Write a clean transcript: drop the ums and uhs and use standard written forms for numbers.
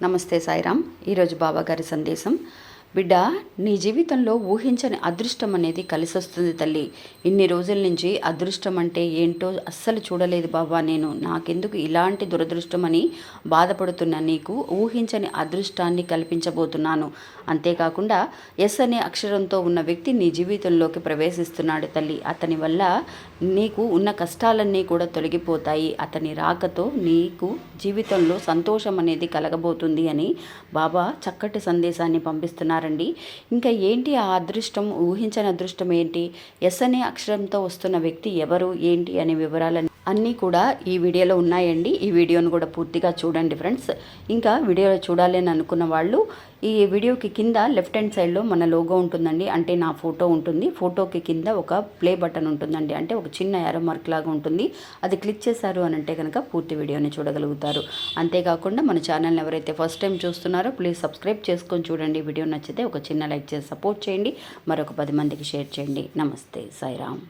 నమస్తే సాయిరామ్. ఈరోజు బాబాగారి సందేశం. బిడ్డ, నీ జీవితంలో ఊహించని అదృష్టం అనేది కలిసొస్తుంది తల్లి. ఇన్ని రోజుల నుంచి అదృష్టం అంటే ఏంటో అస్సలు చూడలేదు బాబా. నాకెందుకు ఇలాంటి దురదృష్టం అని బాధపడుతున్నా నీకు ఊహించని అదృష్టాన్ని కల్పించబోతున్నాను. అంతేకాకుండా ఎస్ అనే అక్షరంతో ఉన్న వ్యక్తి నీ జీవితంలోకి ప్రవేశిస్తున్నాడు తల్లి. అతని వల్ల నీకు ఉన్న కష్టాలన్నీ కూడా తొలగిపోతాయి. అతని రాకతో నీకు జీవితంలో సంతోషం అనేది కలగబోతుంది అని బాబా చక్కటి సందేశాన్ని పంపిస్తున్నారండి. ఇంకా ఏంటి ఆ అదృష్టం, ఊహించని అదృష్టం ఏంటి, ఎస్ అనే అక్షరంతో వస్తున్న వ్యక్తి ఎవరు, ఏంటి అనే వివరాలని అన్నీ కూడా ఈ వీడియోలో ఉన్నాయండి. ఈ వీడియోను కూడా పూర్తిగా చూడండి ఫ్రెండ్స్. ఇంకా వీడియోలో చూడాలి అని అనుకున్న వాళ్ళు ఈ వీడియోకి కింద లెఫ్ట్ హ్యాండ్ సైడ్లో మన లోగో ఉంటుందండి, అంటే నా ఫోటో ఉంటుంది. ఫోటోకి కింద ఒక ప్లే బటన్ ఉంటుందండి, అంటే ఒక చిన్న యారో మార్క్ లాగా ఉంటుంది. అది క్లిక్ చేశారు అని అంటే కనుక పూర్తి వీడియోని చూడగలుగుతారు. అంతేకాకుండా మన ఛానల్ని ఎవరైతే ఫస్ట్ టైం చూస్తున్నారో ప్లీజ్ సబ్స్క్రైబ్ చేసుకొని చూడండి. వీడియో నచ్చితే ఒక చిన్న లైక్ చేసి సపోర్ట్ చేయండి. మరొక 10 మందికి షేర్ చేయండి. నమస్తే సాయిరామ్.